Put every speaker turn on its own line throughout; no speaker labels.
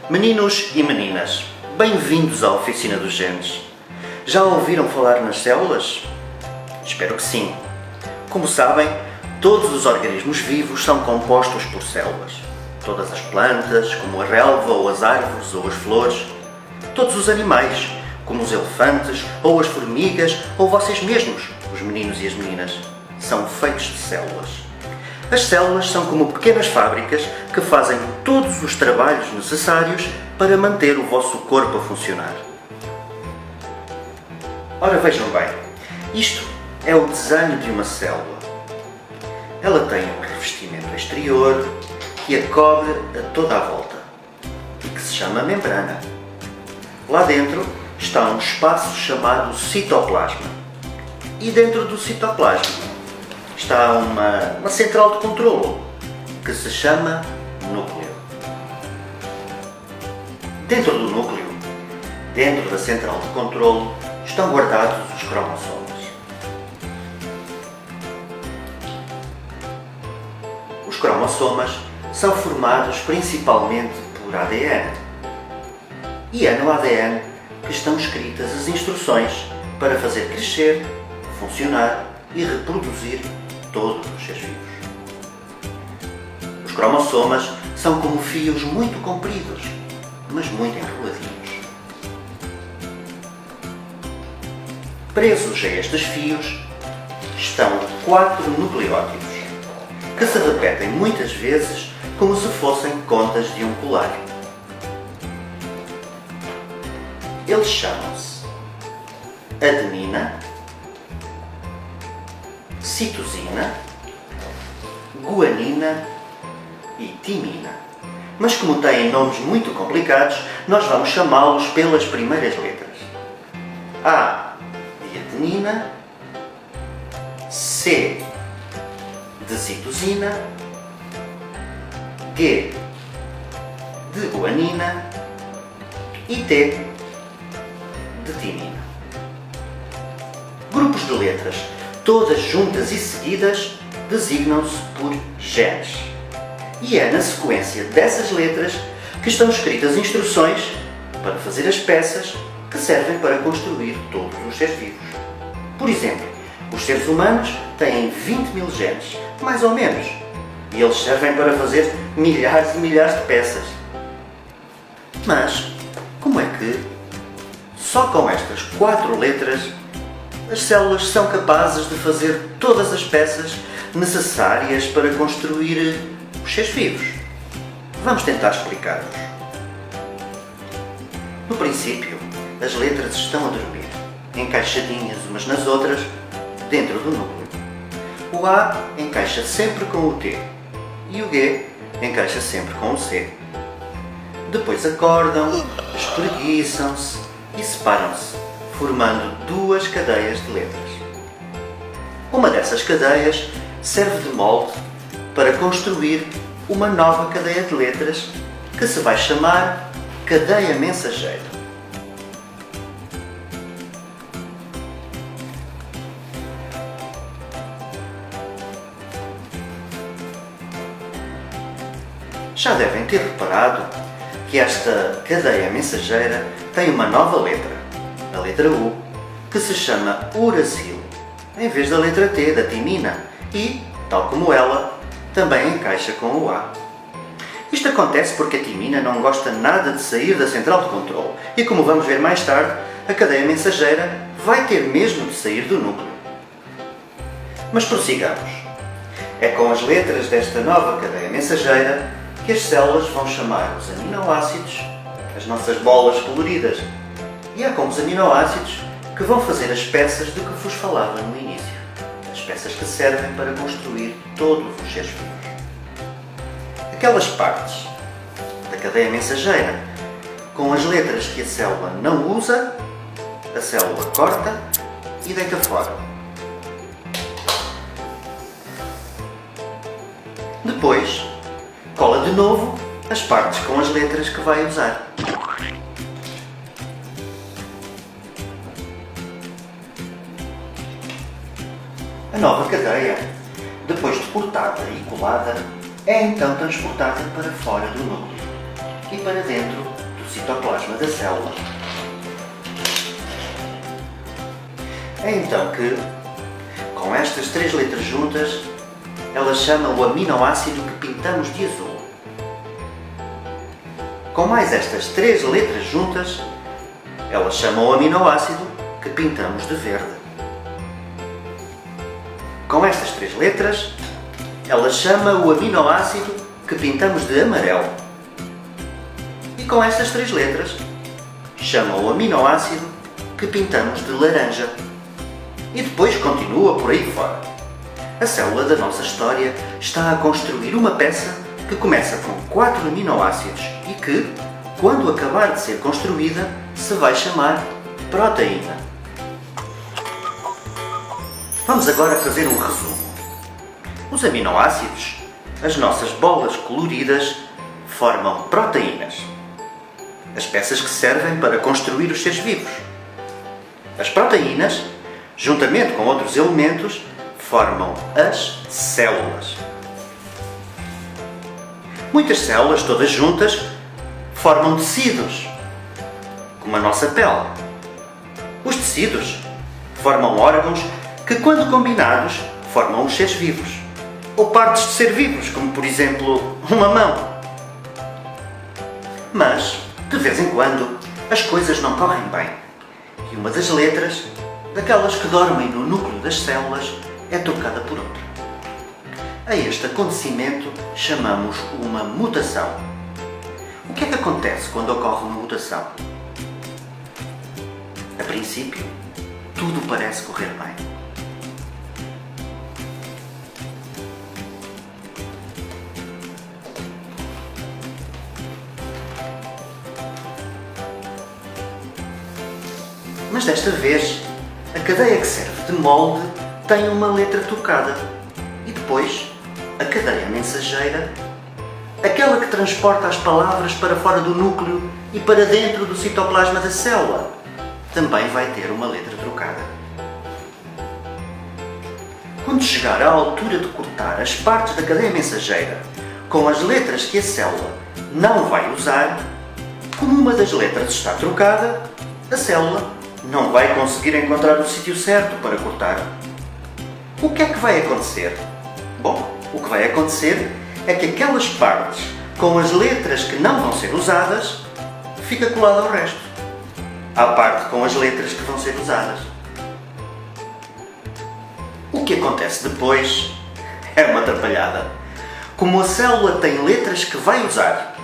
Meninos e meninas, bem-vindos à Oficina dos Genes. Já ouviram falar nas células? Espero que sim. Como sabem, todos os organismos vivos são compostos por células. Todas as plantas, como a relva ou as árvores ou as flores. Todos os animais, como os elefantes ou as formigas ou vocês mesmos, os meninos e as meninas, são feitos de células. As células são como pequenas fábricas que fazem todos os trabalhos necessários para manter o vosso corpo a funcionar. Ora, vejam bem, isto é o desenho de uma célula. Ela tem um revestimento exterior que a cobre a toda a volta e que se chama membrana. Lá dentro está um espaço chamado citoplasma. E dentro do citoplasma está uma central de controlo que se chama núcleo. Dentro do núcleo, dentro da central de controlo, estão guardados os cromossomas. Os cromossomas são formados principalmente por ADN. E é no ADN que estão escritas as instruções para fazer crescer, funcionar e reproduzir todos os seres vivos. Os cromossomas são como fios muito compridos, mas muito enroladinhos. Presos a estes fios estão 4 nucleótidos, que se repetem muitas vezes como se fossem contas de um colar. Eles chamam-se adenina, citosina, guanina e timina. Mas como têm nomes muito complicados, nós vamos chamá-los pelas primeiras letras. A de adenina, C de citosina, G de guanina e T de timina. Grupos de letras todas juntas e seguidas, designam-se por genes. E é na sequência dessas letras que estão escritas instruções para fazer as peças que servem para construir todos os seres vivos. Por exemplo, os seres humanos têm 20 mil genes, mais ou menos, e eles servem para fazer milhares e milhares de peças. Mas, como é que, só com estas 4 letras, as células são capazes de fazer todas as peças necessárias para construir os seres vivos? Vamos tentar explicar-vos. No princípio, as letras estão a dormir, encaixadinhas umas nas outras, dentro do núcleo. O A encaixa sempre com o T e o G encaixa sempre com o C. Depois acordam, espreguiçam-se e separam-se, formando 2 cadeias de letras. Uma dessas cadeias serve de molde para construir uma nova cadeia de letras que se vai chamar cadeia mensageira. Já devem ter reparado que esta cadeia mensageira tem uma nova letra, a letra U, que se chama uracilo, em vez da letra T, da timina, e, tal como ela, também encaixa com o A. Isto acontece porque a timina não gosta nada de sair da central de controle e, como vamos ver mais tarde, a cadeia mensageira vai ter mesmo de sair do núcleo. Mas prossigamos. É com as letras desta nova cadeia mensageira que as células vão chamar os aminoácidos, as nossas bolas coloridas. E é com os aminoácidos que vão fazer as peças de que vos falava no início. As peças que servem para construir todos os seres vivos. Aquelas partes da cadeia mensageira com as letras que a célula não usa, a célula corta e deita fora. Depois, cola de novo as partes com as letras que vai usar. A nova cadeia, depois de cortada e colada, é então transportada para fora do núcleo. e para dentro do citoplasma da célula. É então que, com estas 3 letras juntas, ela chama o aminoácido que pintamos de azul. Com mais estas 3 letras juntas, ela chama o aminoácido que pintamos de verde. Com estas 3 letras, ela chama o aminoácido que pintamos de amarelo. E com estas 3 letras, chama o aminoácido que pintamos de laranja. E depois continua por aí fora. A célula da nossa história está a construir uma peça que começa com 4 aminoácidos e que, quando acabar de ser construída, se vai chamar proteína. Vamos agora fazer um resumo. Os aminoácidos, as nossas bolas coloridas, formam proteínas, as peças que servem para construir os seres vivos. As proteínas, juntamente com outros elementos, formam as células. Muitas células, todas juntas, formam tecidos, como a nossa pele. Os tecidos formam órgãos que, quando combinados, formam os seres vivos. Ou partes de ser vivos, como por exemplo, uma mão. Mas, de vez em quando, as coisas não correm bem. E uma das letras, daquelas que dormem no núcleo das células, é trocada por outra. A este acontecimento chamamos uma mutação. O que é que acontece quando ocorre uma mutação? A princípio, tudo parece correr bem. Mas desta vez, a cadeia que serve de molde tem uma letra trocada. E depois, a cadeia mensageira, aquela que transporta as palavras para fora do núcleo e para dentro do citoplasma da célula, também vai ter uma letra trocada. Quando chegar à altura de cortar as partes da cadeia mensageira com as letras que a célula não vai usar, como uma das letras está trocada, a célula não vai conseguir encontrar o sítio certo para cortar. O que é que vai acontecer? Bom, o que vai acontecer é que aquelas partes com as letras que não vão ser usadas fica colada ao resto. À parte com as letras que vão ser usadas. O que acontece depois é uma atrapalhada. Como a célula tem letras que vai usar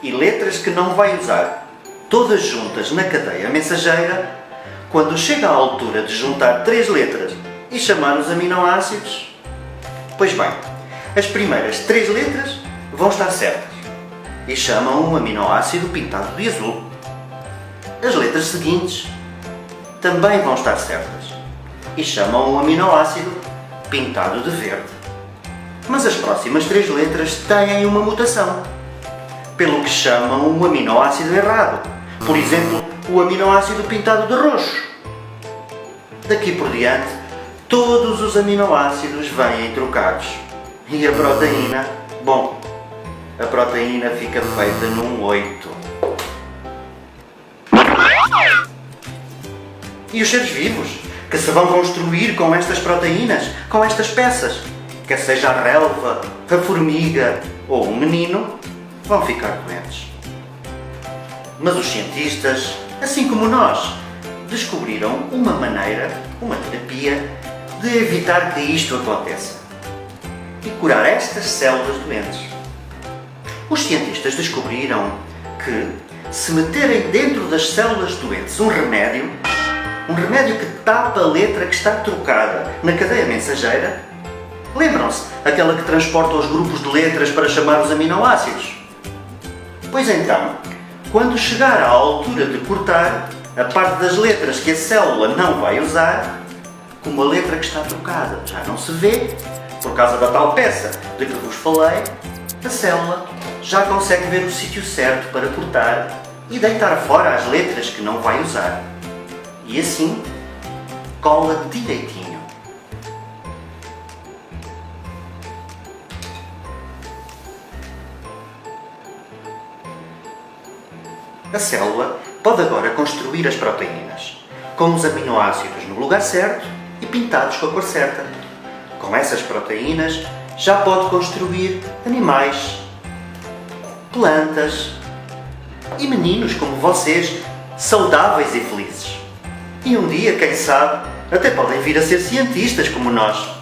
e letras que não vai usar, todas juntas na cadeia mensageira, quando chega à altura de juntar 3 letras e chamar os aminoácidos, pois bem, as primeiras 3 letras vão estar certas e chamam um aminoácido pintado de azul. As letras seguintes também vão estar certas e chamam um aminoácido pintado de verde. Mas as próximas 3 letras têm uma mutação, pelo que chamam um aminoácido errado. Por exemplo, o aminoácido pintado de roxo. Daqui por diante, todos os aminoácidos vêm trocados. E a proteína? Bom, a proteína fica feita num 8. E os seres vivos, que se vão construir com estas proteínas, com estas peças, quer seja a relva, a formiga ou um menino, vão ficar doentes. Mas os cientistas, assim como nós, descobriram uma maneira, uma terapia, de evitar que isto aconteça e curar estas células doentes. Os cientistas descobriram que, se meterem dentro das células doentes um remédio que tapa a letra que está trocada na cadeia mensageira, lembram-se, aquela que transporta os grupos de letras para chamar os aminoácidos? Pois então, quando chegar à altura de cortar a parte das letras que a célula não vai usar, como a letra que está trocada já não se vê, por causa da tal peça de que vos falei, a célula já consegue ver o sítio certo para cortar e deitar fora as letras que não vai usar. E assim, cola direitinho. A célula pode agora construir as proteínas, com os aminoácidos no lugar certo e pintados com a cor certa. Com essas proteínas, já pode construir animais, plantas e meninos como vocês, saudáveis e felizes. E um dia, quem sabe, até podem vir a ser cientistas como nós.